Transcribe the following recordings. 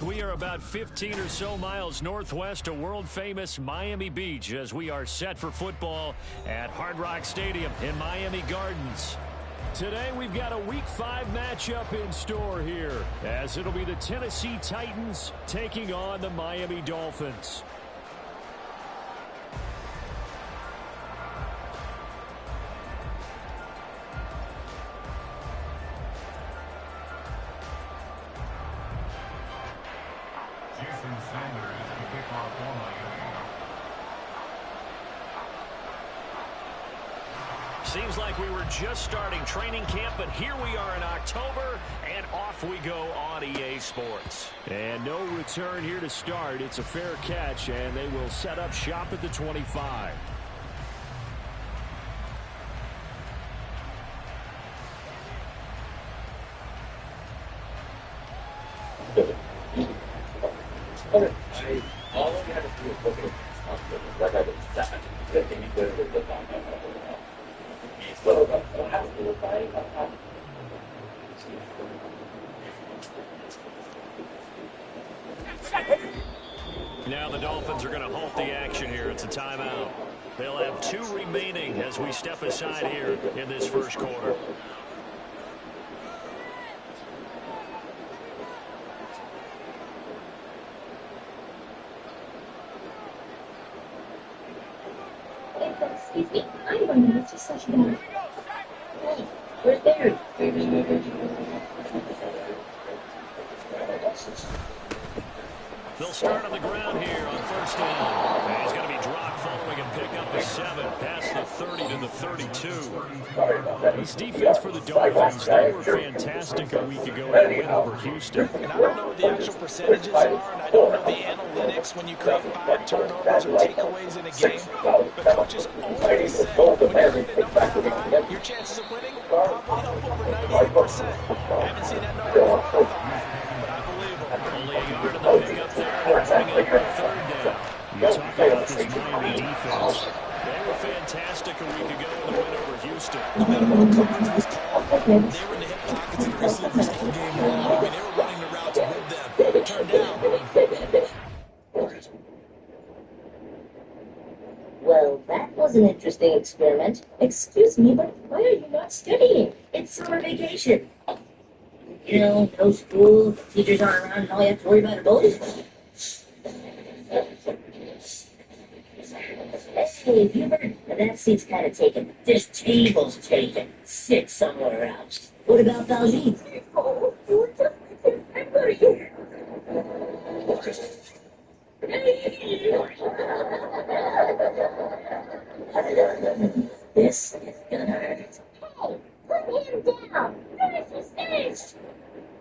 We are about 15 or so miles northwest of world-famous Miami Beach as we are set for football at Hard Rock Stadium in Miami Gardens. Today we've got a Week 5 matchup in store here as it'll be the Tennessee Titans taking on the Miami Dolphins. Seems like we were just starting training camp, but here we are in October, and off we go on EA Sports. And no return here to start. It's a fair catch, and they will set up shop at the 25. Now the Dolphins are going to halt the action here. It's a timeout. They'll have 2 remaining as we step aside here in this first quarter. Excuse me, I'm going to miss such a bad. Hey, where's Barry? They'll start on the ground here on first down. And he's going to be dropped following a pickup of 7 past the 30 to the 32. This defense for the Dolphins, they were fantastic a week ago in the win over Houston. And I don't know what the actual percentages are, and I don't know the analytics when you create 5 turnovers or takeaways in a game. But coaches always say when you're in a number high, your chances of winning probably up over 98%. I haven't seen that number quantified, but I believe them. Only a yard in the pickup there, and they're bringing up third down. You talk about this Miami defense. They were fantastic a week ago in the win over Houston. No matter what coverage was called, they were in the hip pockets of the receivers all game long. I mean, they were running the routes with them. Turned down. Well, that was an interesting experiment. Excuse me, but why are you not studying? It's summer vacation. You know, no school, teachers aren't around, and all you have to worry about are bullies. Hey, have you heard? That seat's kind of taken. This table's taken. Sit somewhere else. What about Valjean? Oh, you're just I'm going to This is gonna hurt. Hey, put him down. Finish.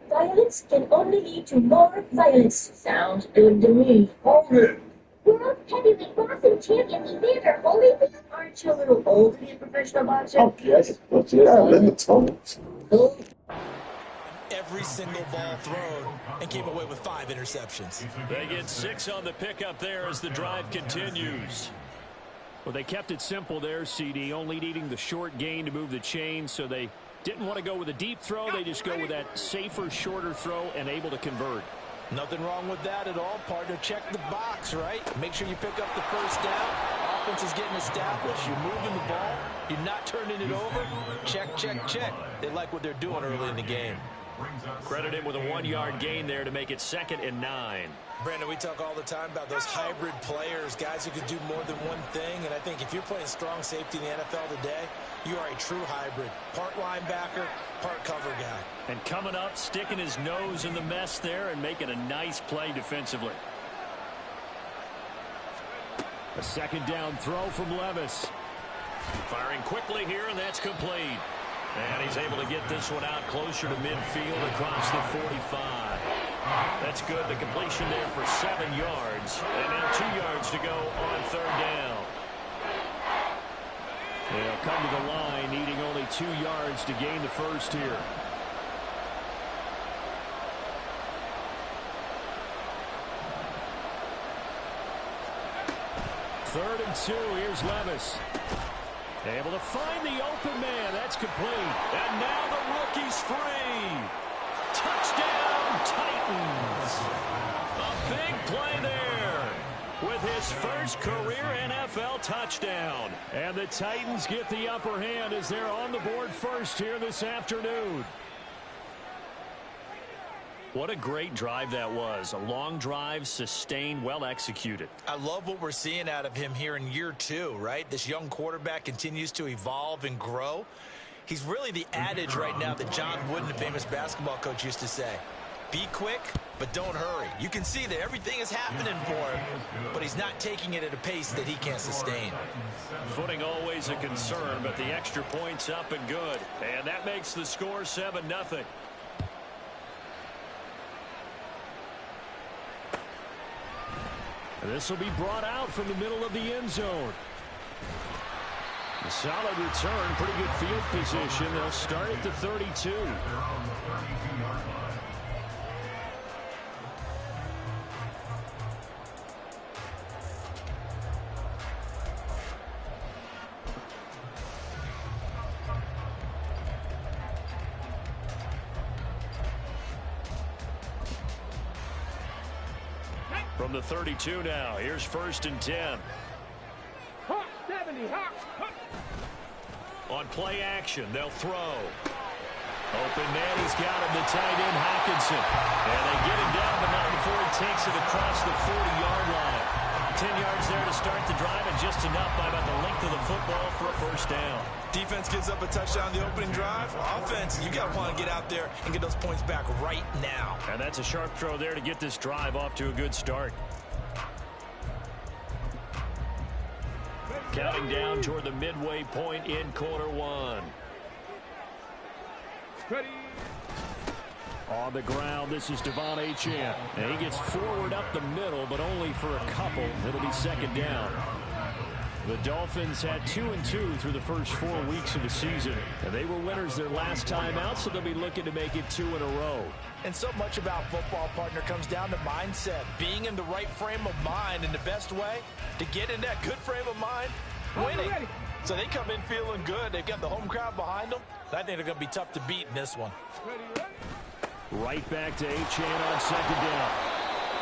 Violence can only lead to more violence. Sounds good to me. Hold it. World heavyweight boxing champion Evander Holyfield. Aren't you a little old to be a professional boxer? Oh, yes. But yeah, limits on it. Every single ball thrown and came away with 5 interceptions. They get 6 on the pickup there as the drive continues. Well, they kept it simple there, CD, only needing the short gain to move the chain, so they didn't want to go with a deep throw. They just go with that safer, shorter throw and able to convert. Nothing wrong with that at all, partner. Check the box, right? Make sure you pick up the first down. Offense is getting established. You're moving the ball. You're not turning it over. Check, check, check. They like what they're doing early in the game. Credit him with a 1-yard gain there to make it 2nd and 9. Brandon, we talk all the time about those hybrid players, guys who can do more than one thing. And I think if you're playing strong safety in the NFL today, you are a true hybrid. Part linebacker, part cover guy. And coming up, sticking his nose in the mess there and making a nice play defensively. A 2nd down throw from Levis. Firing quickly here, and that's complete. And he's able to get this one out closer to midfield across the 45. That's good. The completion there for 7 yards. And now 2 yards to go on 3rd down. They'll come to the line needing only 2 yards to gain the first here. Third and 2. Here's Levis. Able to find the open man. That's complete. And now the rookie's free. Touchdown, Titans. A big play there with his first career NFL touchdown. And the Titans get the upper hand as they're on the board first here this afternoon. What a great drive that was. A long drive, sustained, well executed. I love what we're seeing out of him here in year 2, right? This young quarterback continues to evolve and grow. He's really the adage right now that John Wooden, the famous basketball coach, used to say. Be quick, but don't hurry. You can see that everything is happening for him, but he's not taking it at a pace that he can't sustain. Footing always a concern, but the extra point's up and good. And that makes the score 7-0. This will be brought out from the middle of the end zone. A solid return, pretty good field position. They'll start at the 32. From the 32 now, here's 1st and 10. On play action, they'll throw. Open man, he's got him, the tight end, Hockenson. And they get him down, but not before he takes it across the 40-yard line. 10 yards there to start the drive, and just enough by about the length of the football for a first down. Defense gives up a touchdown the opening drive. Offense, you got to want to get out there and get those points back right now. And that's a sharp throw there to get this drive off to a good start. Counting down toward the midway point in quarter 1. Ready. On the ground, this is Devon Achane. And he gets forward up the middle, but only for a couple. It'll be 2nd down. The Dolphins had 2-2 through the first 4 weeks of the season. And they were winners their last time out, so they'll be looking to make it 2 in a row. And so much about football, partner, comes down to mindset. Being in the right frame of mind, and the best way to get in that good frame of mind, winning. So they come in feeling good. They've got the home crowd behind them. I think they're going to be tough to beat in this one. Right back to Achane on 2nd down.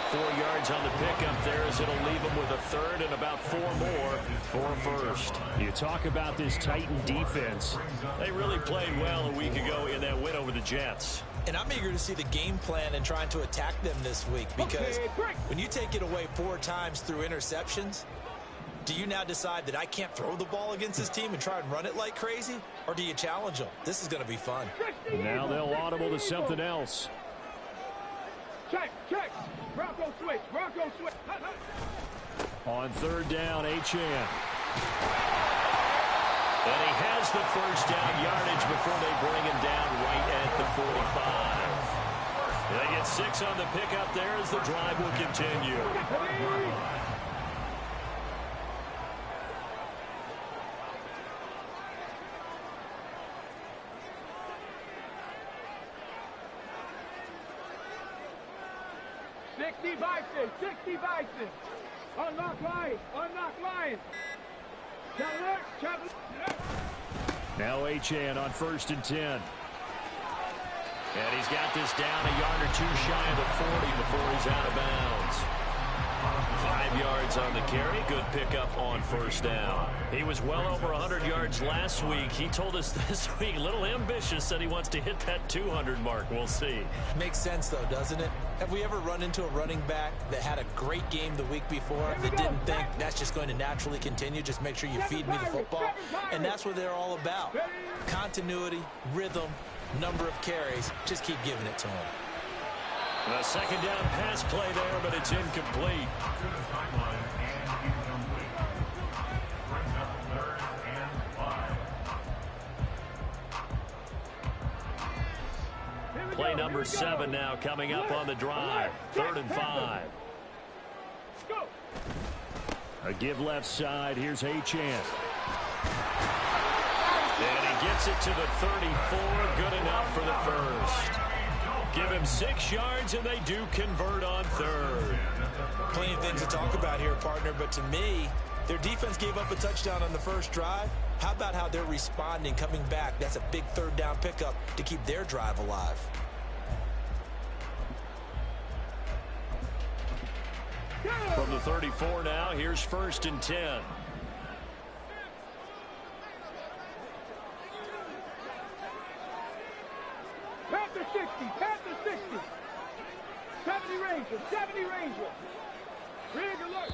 4 yards on the pickup there as it'll leave him with a 3rd and about 4 more for a first. You talk about this Titan defense. They really played well a week ago in that win over the Jets. And I'm eager to see the game plan and trying to attack them this week, because when you take it away 4 times through interceptions, do you now decide that I can't throw the ball against this team and try and run it like crazy? Or do you challenge them? This is going to be fun. Now they'll audible to something else. Check. Bronco switch. On 3rd down, Achane. And he has the first down yardage before they bring him down right at the 45. They get 6 on the pickup there as the drive will continue. Unlock line. Now Achane on 1st and 10. And he's got this down a yard or 2 shy of the 40 before he's out of bounds. 5 yards on the carry. Good pickup on 1st down. He was well over 100 yards last week. He told us this week, a little ambitious, said he wants to hit that 200 mark. We'll see. Makes sense, though, doesn't it? Have we ever run into a running back that had a great game the week before that didn't think that's just going to naturally continue? Just make sure you feed me the football. And that's what they're all about. Continuity, rhythm, number of carries. Just keep giving it to him. A 2nd down pass play there, but it's incomplete. Play number 7 now coming up on the drive. 3rd and 5. A give left side. Here's Achane. And he gets it to the 34. Good enough for the first. Give him 6 yards, and they do convert on 3rd. Plenty of things to talk about here, partner, but to me, their defense gave up a touchdown on the first drive. How about how they're responding, coming back? That's a big 3rd down pickup to keep their drive alive. From the 34 now, here's 1st and 10. Panther 60, Panther 60. 70 Ranger, 70 Ranger. Rig alert.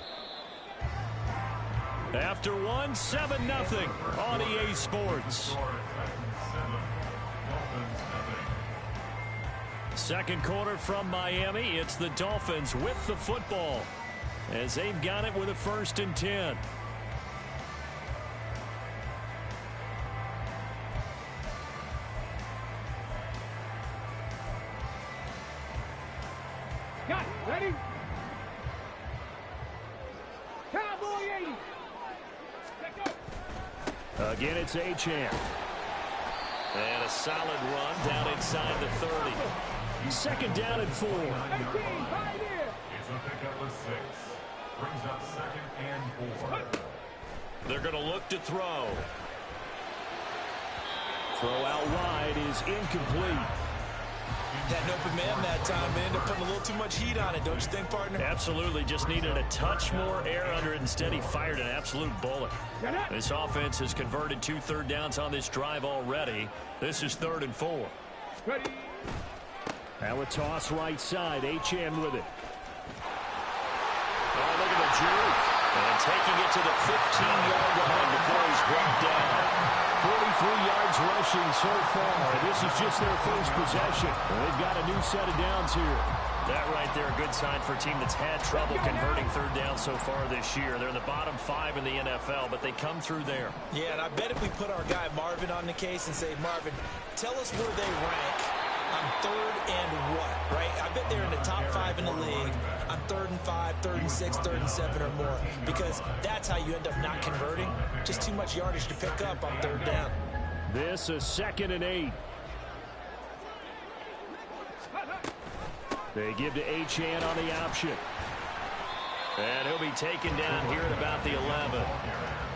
After one, 7-0 on EA Sports. Second quarter from Miami. It's the Dolphins with the football as they've got it with a 1st and 10. Got it. Ready? Cowboy 80. Let go. Again, it's Achane. And a solid run down inside the 30. 2nd down and 4. 18, right here. It's a pickup of 6. Brings up 2nd and 4. They're going to look to throw. Throw out wide is incomplete. Had an open man that time, and ended up putting a little too much heat on it, don't you think, partner? Absolutely, just needed a touch more air under it. Instead, he fired an absolute bullet. This offense has converted 2 third downs on this drive already. This is 3rd and 4. Ready. Now a toss right side. Achane with it. Oh, look at the juke. And taking it to the 15-yard line before he's brought down. 43 yards rushing so far. This is just their first possession. They've got a new set of downs here. That right there, a good sign for a team that's had trouble converting 3rd down so far this year. They're in the bottom 5 in the NFL, but they come through there. Yeah, and I bet if we put our guy Marvin on the case and say, Marvin, tell us where they rank on 3rd and what, right? I bet they're in the top 5 in the league on 3rd and 5, 3rd and 6, 3rd and 7 or more, because that's how you end up not converting. Just too much yardage to pick up on 3rd down. This is 2nd and 8. They give to Achane on the option. And he'll be taken down here at about the 11.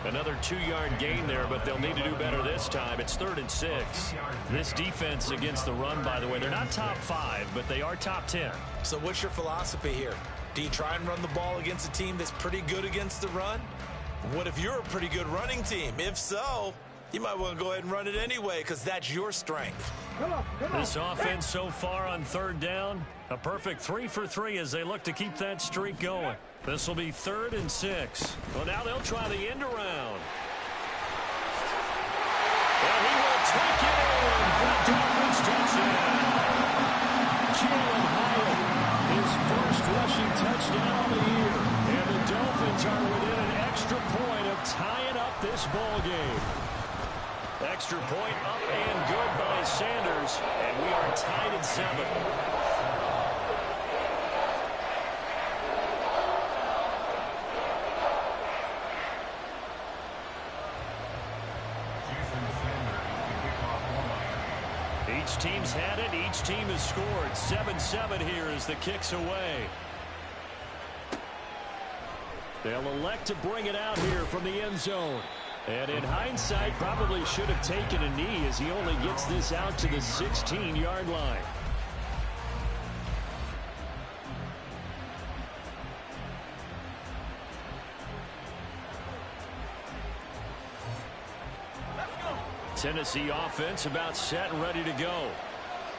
Another 2-yard gain there, but they'll need to do better this time. It's 3rd and 6. This defense against the run, by the way, they're not top 5, but they are top 10. So what's your philosophy here? Do you try and run the ball against a team that's pretty good against the run? What if you're a pretty good running team? If so, you might want to go ahead and run it anyway, because that's your strength. Come on, come on. This offense so far on 3rd down, a perfect 3 for 3 as they look to keep that streak going. This will be 3rd and 6. Well, now they'll try the end around. And he will take it in for a Dolphins touchdown. Jalen Hyatt, his first rushing touchdown of the year. And the Dolphins are within an extra point of tying up this ball game. Extra point up and good by Sanders, and we are tied at 7. Each team's had it. Each team has scored. 7-7 here as the kick's away. They'll elect to bring it out here from the end zone. And in hindsight, probably should have taken a knee as he only gets this out to the 16-yard line. Tennessee offense about set and ready to go.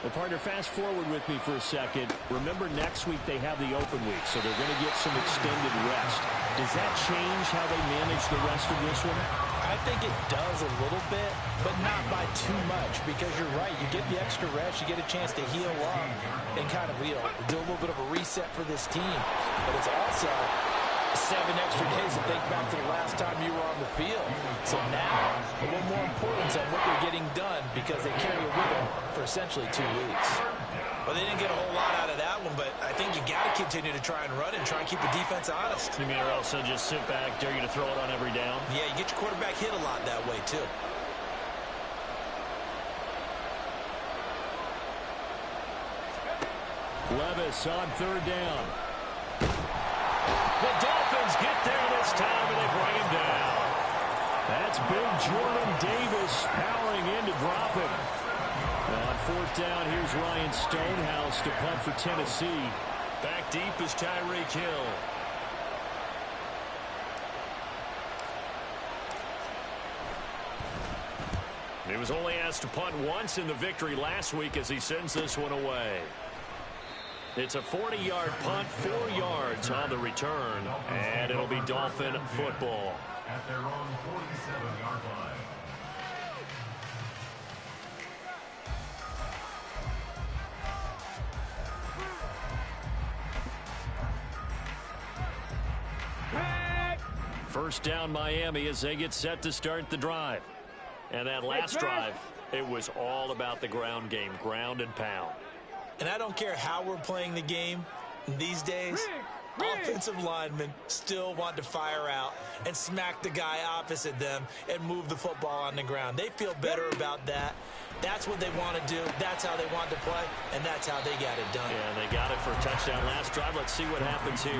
Well, partner, fast forward with me for a second. Remember, next week they have the open week, so they're going to get some extended rest. Does that change how they manage the rest of this one? I think it does a little bit, but not by too much, because you're right. You get the extra rest, you get a chance to heal up and kind of, do a little bit of a reset for this team. But it's also 7 extra days to think back to the last time you were on the field. So now, a little more importance on what they're getting done, because they carry it with them for essentially 2 weeks. Well, they didn't get a whole lot out of that one, but I think you got to continue to try and run and try and keep the defense honest. You mean, or else they'll just sit back, dare you to throw it on every down? Yeah, you get your quarterback hit a lot that way, too. Levis on 3rd down. The Dolphins get there this time, and they bring him down. That's big Jordan Davis powering in to drop him. On 4th down, here's Ryan Stonehouse to punt for Tennessee. Back deep is Tyreek Hill. He was only asked to punt once in the victory last week as he sends this one away. It's a 40-yard punt, 4 yards on the return, and it'll be Dolphin football. At their own 47-yard line. First down Miami as they get set to start the drive. And that last drive, it was all about the ground game, ground and pound. And I don't care how we're playing the game these days, offensive linemen still want to fire out and smack the guy opposite them and move the football on the ground. They feel better about that. That's what they want to do. That's how they want to play, and that's how they got it done. Yeah, they got it for a touchdown last drive. Let's see what happens here. A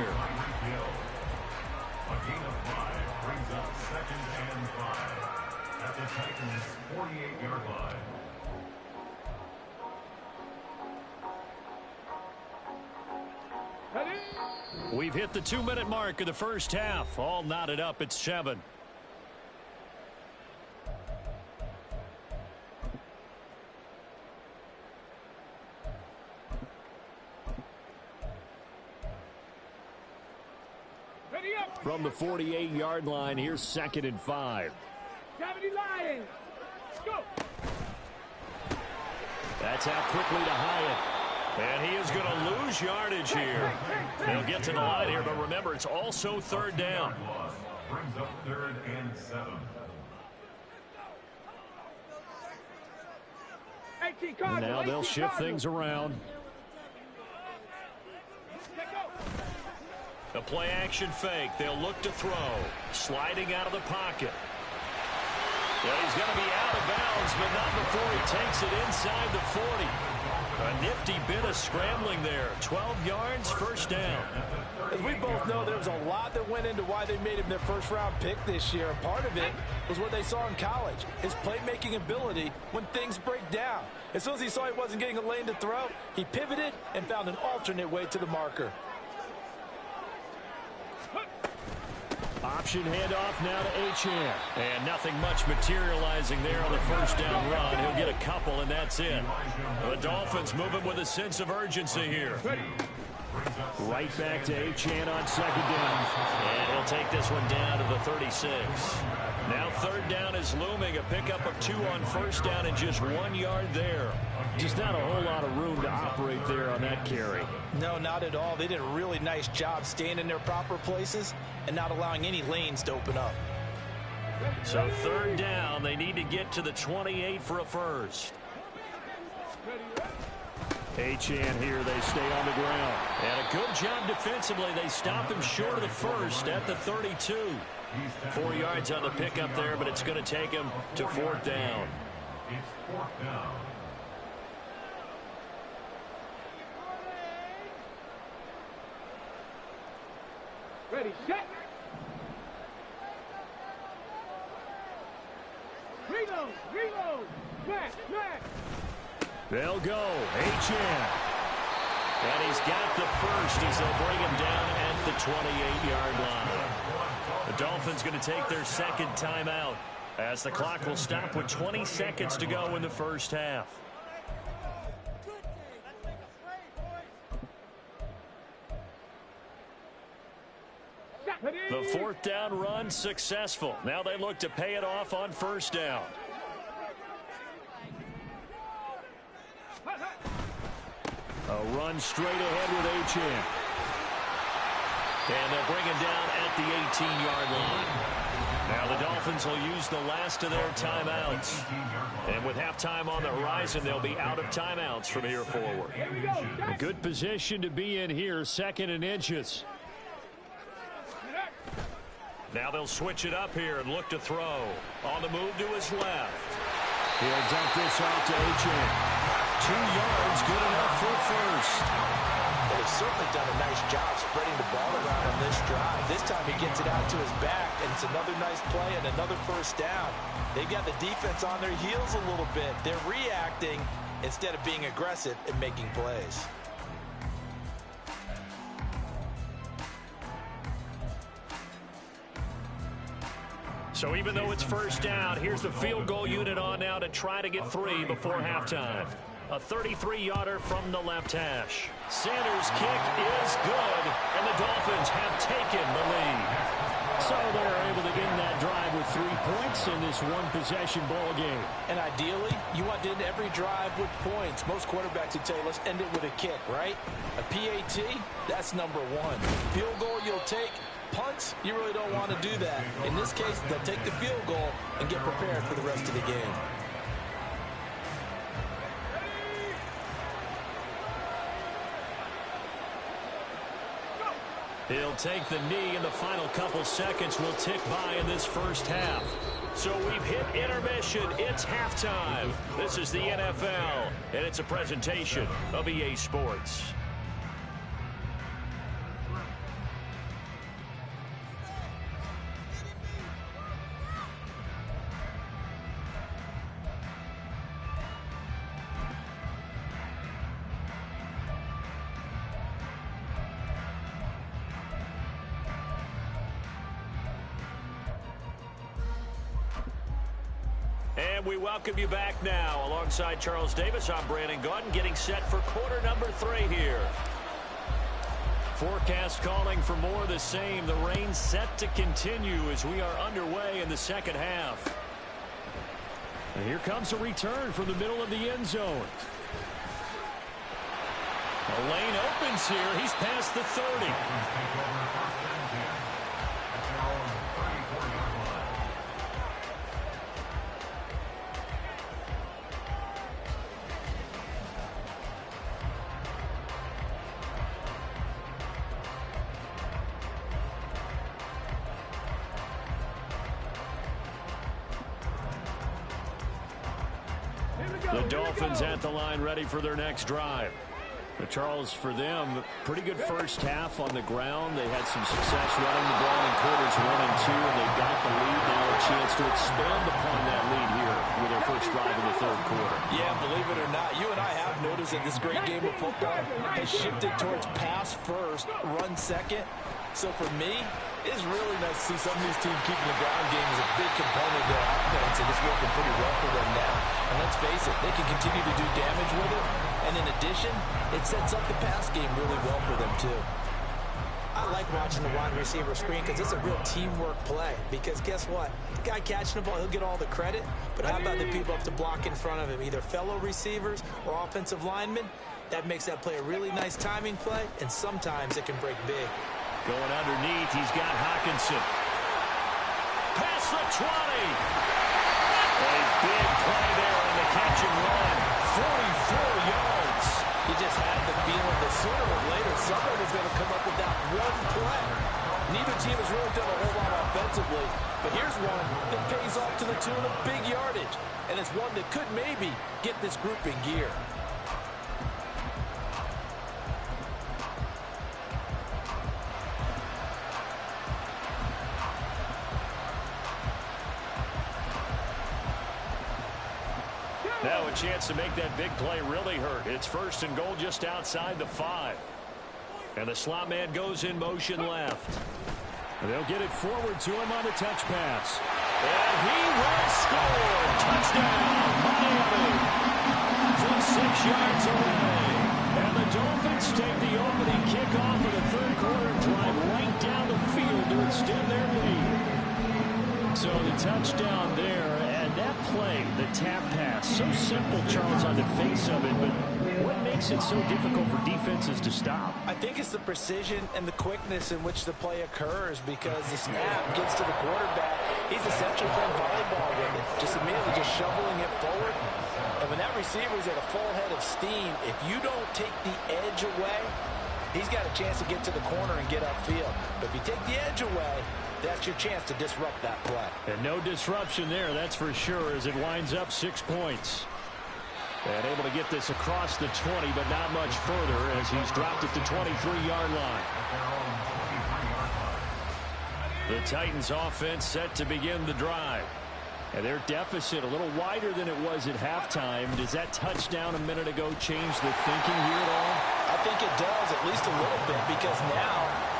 gain of 5 brings up 2nd and 5 at the Titans' 48-yard line. We've hit the 2-minute mark of the first half. All knotted up at 7. From the 48-yard line, here's 2nd and 5. 70 Lions. Go. That's out quickly to Hyatt. And he is going to lose yardage here. They'll get to the line here, but remember, it's also 3rd down. Brings up 3rd and 7. Now they'll shift things around. A play-action fake. They'll look to throw. Sliding out of the pocket. Yeah, he's going to be out of bounds, but not before he takes it inside the 40. A nifty bit of scrambling there. 12 yards, first down. As we both know, there was a lot that went into why they made him their first-round pick this year. And part of it was what they saw in college, his playmaking ability when things break down. As soon as he saw he wasn't getting a lane to throw, he pivoted and found an alternate way to the marker. Option handoff now to Achane. And nothing much materializing there on the first down run. He'll get a couple, and that's it. The Dolphins moving with a sense of urgency here. Right back to Achane on 2nd down. And he'll take this one down to the 36. Now 3rd down is looming. A pickup of 2 on 1st down and just 1 yard there. Just not a whole lot of room to operate there on that carry. No, not at all. They did a really nice job staying in their proper places and not allowing any lanes to open up. So 3rd down, they need to get to the 28 for a first. Achane here, they stay on the ground. And a good job defensively. They stop him short of the first at the 32. 4 yards on the pickup there, but it's going to take him to 4th down. It's 4th down. Ready, set. Reload. Smash. They'll go. Achane. And he's got the first as they'll bring him down at the 28-yard line. The Dolphins going to take their 2nd timeout as the clock will stop with 20 seconds to go in the first half. The 4th down run successful. Now they look to pay it off on 1st down. A run straight ahead with Achane. And they'll bring him down at the 18-yard line. Now the Dolphins will use the last of their timeouts. And with halftime on the horizon, they'll be out of timeouts from here forward. A good position to be in here, 2nd and inches. Now they'll switch it up here and look to throw. On the move to his left. He'll dump this out to Achane. 2 yards, good enough for first. Well, they've certainly done a nice job spreading the ball around on this drive. This time he gets it out to his back, and it's another nice play and another first down. They've got the defense on their heels a little bit. They're reacting instead of being aggressive and making plays. So even though it's first down, here's the field goal unit on now to try to get 3 before halftime. A 33-yarder from the left hash. Sanders' kick is good, and the Dolphins have taken the lead. So they're able to end that drive with 3 points in this one-possession ball game. And ideally, you want to end every drive with points. Most quarterbacks would tell you, let's end it with a kick, right? A PAT, that's number 1. Field goal you'll take. Punts, you really don't want to do that. In this case, they'll take the field goal and get prepared for the rest of the game. He'll take the knee, and the final couple seconds will tick by in this first half. So we've hit intermission. It's halftime. This is the NFL, and it's a presentation of EA Sports. And we welcome you back now. Alongside Charles Davis, I'm Brandon Gaudin, getting set for quarter number 3 here. Forecast calling for more of the same. The rain set to continue as we are underway in the second half. And here comes a return from the middle of the end zone. The lane opens here. He's past the 30. The Dolphins at the line, ready for their next drive. But Charles, for them, pretty good first half on the ground. They had some success running the ball in quarters 1 and 2, and they got the lead. Now a chance to expand upon that lead here with their first drive in the third quarter. Yeah, believe it or not, you and I have noticed that this great game of football has shifted towards pass first, run second. So for me, it's really nice to see some of these teams keeping the ground game as a big component of their offense, and it's working pretty well for them now. And let's face it, they can continue to do damage with it. And in addition, it sets up the pass game really well for them too. I like watching the wide receiver screen because it's a real teamwork play. Because guess what? The guy catching the ball, he'll get all the credit. But how about the people up to block in front of him, either fellow receivers or offensive linemen? That makes that play a really nice timing play, and sometimes it can break big. Going underneath, he's got Hawkinson. Past the 20. A big play there on the catch and run. 44 yards. You just had the feeling that sooner or later someone was going to come up with that one play. Neither team has really done a whole lot offensively, but here's one that pays off to the tune of big yardage, and it's one that could maybe get this group in gear. Now a chance to make that big play really hurt. It's first and goal just outside the 5. And the slot man goes in motion left. And they'll get it forward to him on the touch pass. And he will score. Touchdown, Miami. From 6 yards away. And the Dolphins take the opening kickoff of the third quarter and drive right down the field to extend their lead. So the touchdown there. That play, the tap pass, so simple, Charles, on the face of it, but what makes it so difficult for defenses to stop? I think it's the precision and the quickness in which the play occurs, because the snap gets to the quarterback. He's essentially playing volleyball with it, just immediately just shoveling it forward. And when that receiver's at a full head of steam, if you don't take the edge away, he's got a chance to get to the corner and get upfield. But if you take the edge away, that's your chance to disrupt that play. And no disruption there, that's for sure, as it winds up 6 points. And able to get this across the 20, but not much further as he's dropped at the 23-yard line. The Titans offense set to begin the drive. And their deficit a little wider than it was at halftime. Does that touchdown a minute ago change the thinking here at all? I think it does, at least a little bit, because now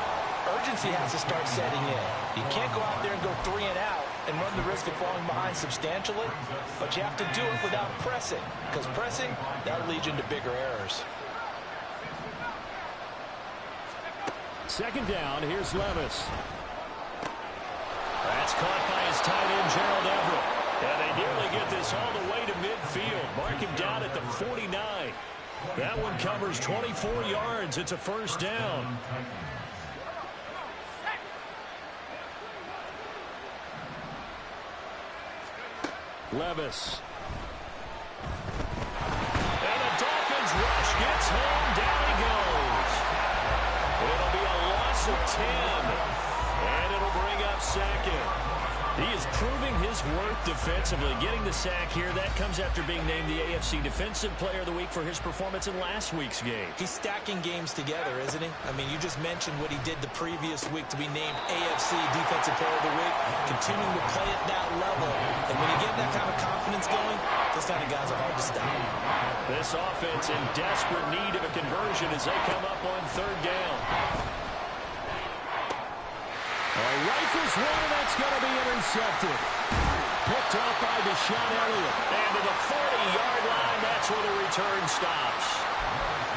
urgency has to start setting in. You can't go out there and go 3 and out and run the risk of falling behind substantially, but you have to do it without pressing, because pressing, that'll lead you into bigger errors. Second down, here's Levis. That's caught by his tight end, Gerald Everett. And they nearly get this all the way to midfield. Mark him down at the 49. That one covers 24 yards. It's a first down. Levis. And the Dolphins rush gets home. Down he goes. It'll be a loss of 10. And it'll bring up second. He is proving his worth defensively. Getting the sack here, that comes after being named the AFC Defensive Player of the Week for his performance in last week's game. He's stacking games together, isn't he? I mean, you just mentioned what he did the previous week to be named AFC Defensive Player of the Week, continuing to play at that level. And when you get that kind of confidence going, those kind of guys are hard to stop. This offense in desperate need of a conversion as they come up on third down. Rifles one, and that's going to be intercepted. Picked off by Deshaun Elliott. And to the 40-yard line, that's where the return stops.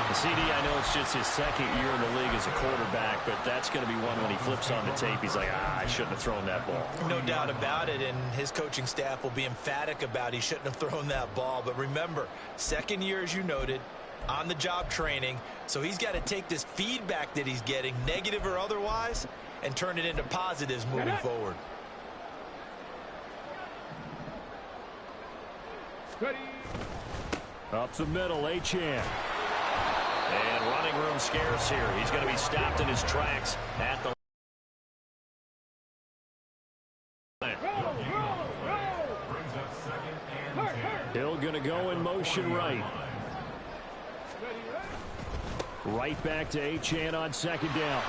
The CD, I know it's just his second year in the league as a quarterback, but that's going to be one when he flips on the tape. He's like, I shouldn't have thrown that ball. No doubt about it, and his coaching staff will be emphatic about he shouldn't have thrown that ball. But remember, second year, as you noted, on-the-job training, so he's got to take this feedback that he's getting, negative or otherwise, and turn it into positives moving forward. Ready. Up the middle, Achane. And running room scarce here. He's going to be stopped in his tracks at the line. Hill going to go in motion right. Right back to Achane on second down.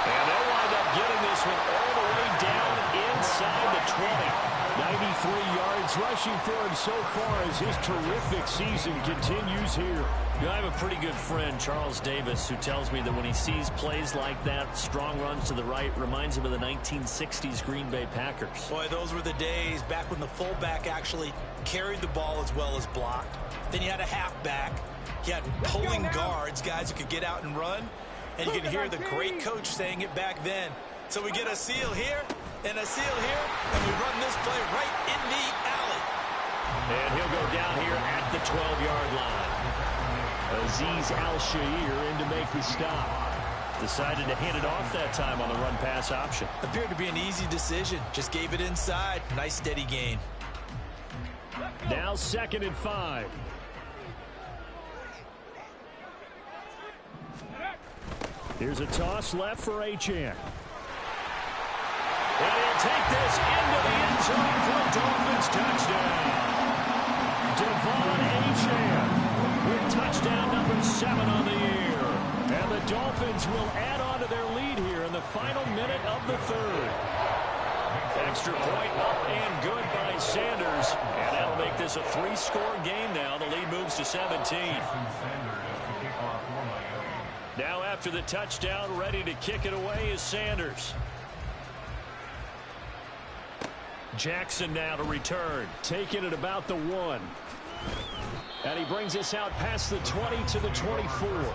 And they'll wind up getting this one all the way down inside the 20. 93 yards rushing for him so far as his terrific season continues here. You know, I have a pretty good friend, Charles Davis, who tells me that when he sees plays like that, strong runs to the right, reminds him of the 1960s Green Bay Packers. Boy, those were the days back when the fullback actually carried the ball as well as blocked. Then you had a halfback. You had pulling guards, guys who could get out and run. And you can hear the great coach saying it back then. So we get a seal here and a seal here, and we run this play right in the alley. And he'll go down here at the 12-yard line. Azeez Al-Shaair in to make the stop. Decided to hand it off that time on the run-pass option. Appeared to be an easy decision. Just gave it inside. Nice steady gain. Now 2nd and 5. Here's a toss left for Achane. And he'll take this into the end zone for a Dolphins touchdown. Devon Achane with touchdown number 7 on the year. And the Dolphins will add on to their lead here in the final minute of the third. Extra point up and good by Sanders. And that'll make this a 3-score game now. The lead moves to 17. Now after the touchdown, ready to kick it away is Sanders. Jackson now to return, taking it about the 1. And he brings us out past the 20 to the 24.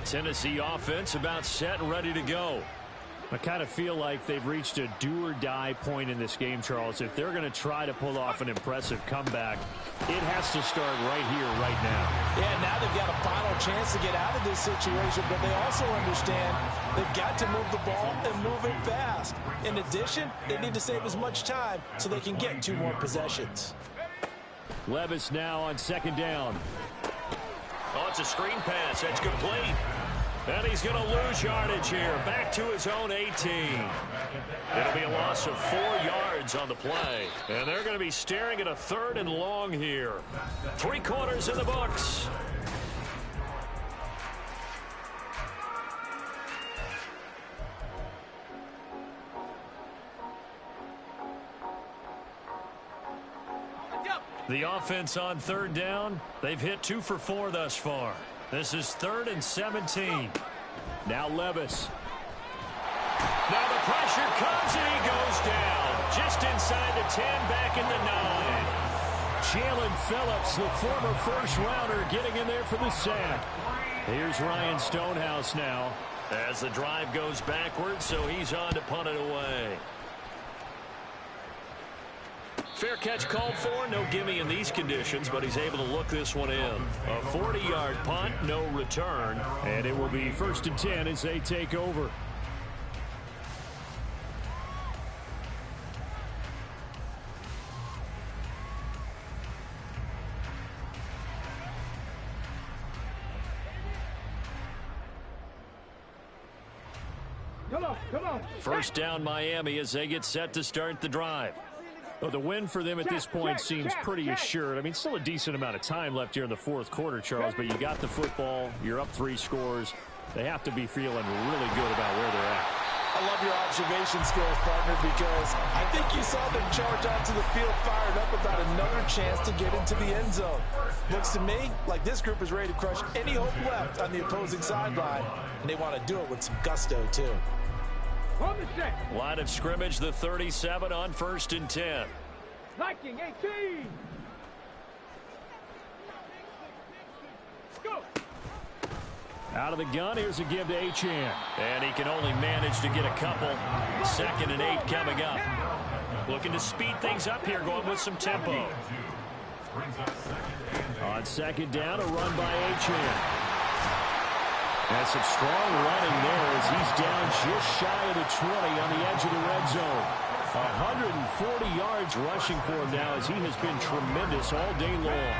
Tennessee offense about set and ready to go. I kind of feel like they've reached a do-or-die point in this game, Charles. If they're going to try to pull off an impressive comeback, it has to start right here, right now. Yeah, now they've got a final chance to get out of this situation, but they also understand they've got to move the ball and move it fast. In addition, they need to save as much time so they can get 2 more possessions. Levis now on 2nd down. Oh, it's a screen pass. That's complete. And he's going to lose yardage here. Back to his own 18. It'll be a loss of 4 yards on the play. And they're going to be staring at a 3rd and long here. 3 quarters in the books. The offense on 3rd down, they've hit 2 for 4 thus far. This is 3rd and 17. Now Levis. Now the pressure comes and he goes down. Just inside the 10, back at the 9. Jalen Phillips, the former first-rounder, getting in there for the sack. Here's Ryan Stonehouse now as the drive goes backwards, so he's on to punt it away. Fair catch called for. No gimme in these conditions, but he's able to look this one in. A 40-yard punt, no return, and it will be 1st and 10 as they take over. Come on. First down Miami as they get set to start the drive. Well, the win for them at this point seems pretty assured. I mean, still a decent amount of time left here in the 4th quarter, Charles, but you got the football, you're up 3 scores. They have to be feeling really good about where they're at. I love your observation skills, partner, because I think you saw them charge onto the field fired up about another chance to get into the end zone. Looks to me like this group is ready to crush any hope left on the opposing sideline, and they want to do it with some gusto, too. Line of scrimmage, the 37 on 1st and 10. Liking 18. Go. Out of the gun, here's a give to Achane. And he can only manage to get a couple. 2nd and 8 coming up. Looking to speed things up here, going with some tempo. On 2nd down, a run by Achane. And some strong running there as he's down just shy of the 20 on the edge of the red zone. 140 yards rushing for him now as he has been tremendous all day long.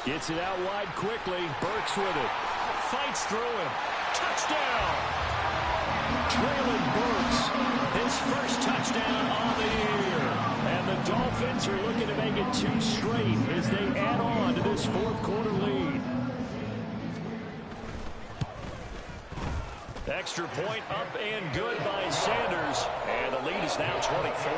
Gets it out wide quickly. Burks with it. Fights through him. Touchdown! Traylon Burks, his first touchdown on the year. And the Dolphins are looking to make it 2 straight as they add on to this 4th quarter lead. Extra point up and good by Sanders. And the lead is now 24.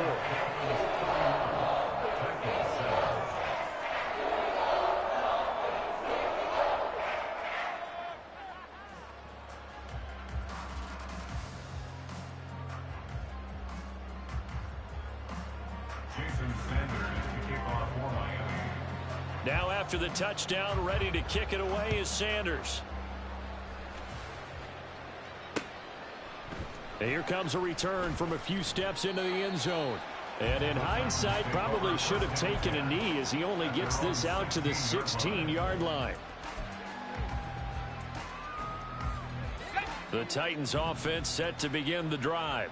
Now after the touchdown, ready to kick it away is Sanders. And here comes a return from a few steps into the end zone. And in hindsight, probably should have taken a knee as he only gets this out to the 16-yard line. The Titans offense set to begin the drive.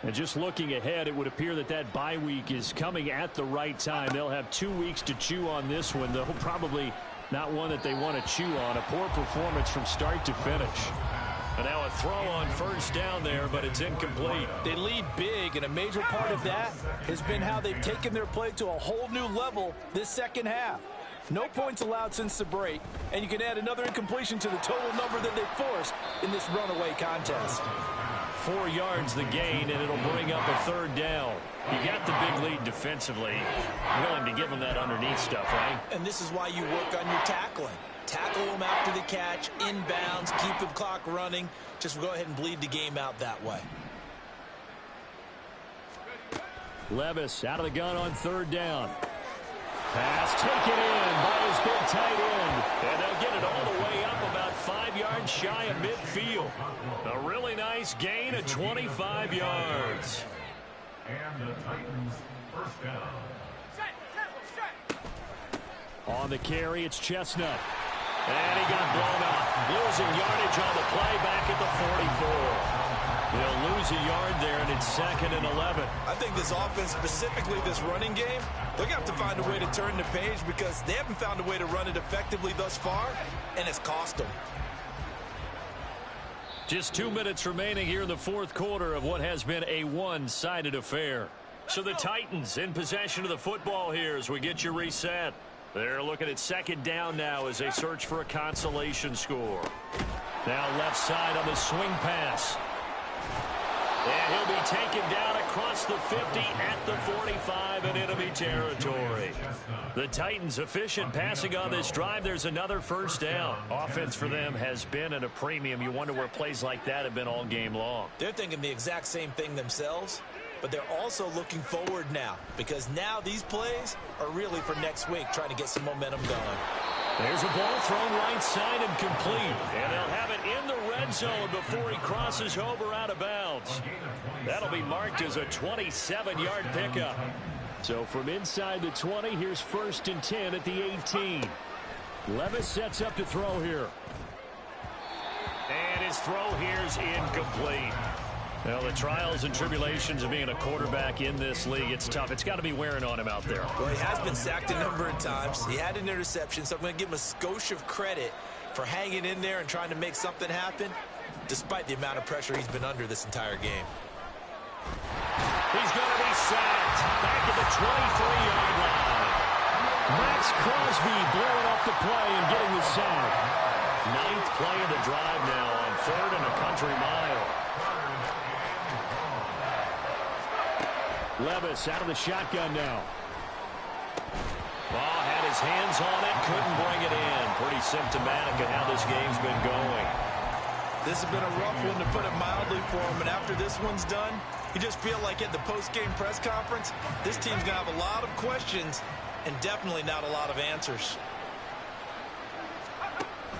And just looking ahead, it would appear that that bye week is coming at the right time. They'll have 2 weeks to chew on this one, though probably not one that they want to chew on. A poor performance from start to finish. And now a throw on 1st down there, but it's incomplete. They lead big, and a major part of that has been how they've taken their play to a whole new level this 2nd half. No points allowed since the break, and you can add another incompletion to the total number that they've forced in this runaway contest. 4 yards the gain, and it'll bring up a 3rd down. You got the big lead defensively. Willing to give them that underneath stuff, right? And this is why you work on your tackling. Tackle them after the catch, inbounds, keep the clock running. Just go ahead and bleed the game out that way. Levis out of the gun on 3rd down. Pass taken in by his big tight end. And they'll get it all the way up about 5 yards shy of midfield. A really nice gain of 25 yards. And the Titans first down. On the carry, it's Chestnut. And he got blown up. Losing yardage on the play back at the 44. They'll lose a yard there, and it's 2nd and 11. I think this offense, specifically this running game, they're going to have to find a way to turn the page because they haven't found a way to run it effectively thus far, and it's cost them. Just 2 minutes remaining here in the 4th quarter of what has been a one-sided affair. So the Titans in possession of the football here as we get you reset. They're looking at 2nd down now as they search for a consolation score. Now left side on the swing pass. And he'll be taken down across across the 50 at the 45 in enemy territory. The Titans efficient passing on this drive. There's another first down. Offense for them has been at a premium. You wonder where plays like that have been all game long. They're thinking the exact same thing themselves, but they're also looking forward now because now these plays are really for next week, trying to get some momentum going. There's a ball thrown right side and complete. And they'll have it in the red zone before he crosses over out of bounds. That'll be marked as a 27-yard pickup. So from inside the 20, here's 1st and 10 at the 18. Levis sets up to throw here. And his throw here's incomplete. Well, the trials and tribulations of being a quarterback in this league, it's tough. It's got to be wearing on him out there. Well, he has been sacked a number of times. He had an interception, so I'm going to give him a skosh of credit for hanging in there and trying to make something happen, despite the amount of pressure he's been under this entire game. He's going to be sacked back at the 23-yard line. Max Crosby blowing up the play and getting the sack. 9th play of the drive now on 3rd and a country mile. Levis out of the shotgun now. Ball had his hands on it, couldn't bring it in. Pretty symptomatic of how this game's been going. This has been a rough one, to put it mildly, for him. And after this one's done, you just feel like at the post-game press conference, this team's going to have a lot of questions and definitely not a lot of answers.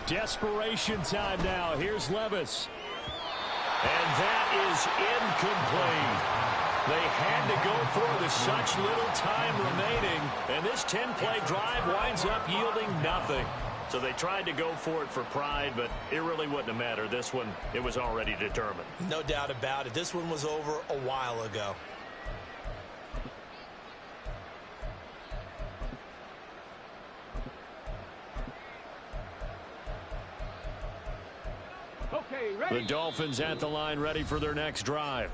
Desperation time now. Here's Levis. And that is incomplete. They had to go for it with such little time remaining. And this 10-play drive winds up yielding nothing. So they tried to go for it for pride, but it really wouldn't have mattered. This one, it was already determined. No doubt about it. This one was over a while ago. Okay, ready? The Dolphins at the line, ready for their next drive.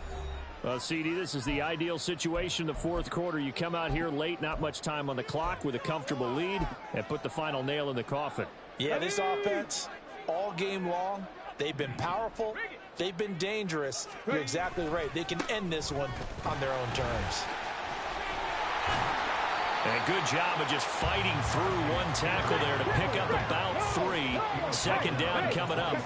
CD, this is the ideal situation in the 4th quarter. You come out here late, not much time on the clock, with a comfortable lead, and put the final nail in the coffin. Yeah, this offense, all game long, they've been powerful, they've been dangerous. You're exactly right. They can end this one on their own terms. And a good job of just fighting through one tackle there to pick up about 3. 2nd down coming up.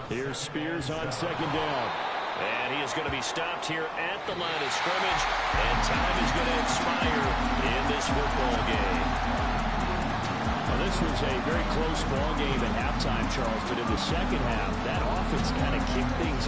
Here's Spears on 2nd down. And he is going to be stopped here at the line of scrimmage. And time is going to expire in this football game. Well, this was a very close ball game at halftime, Charles. But in the second half, that offense kind of kicked things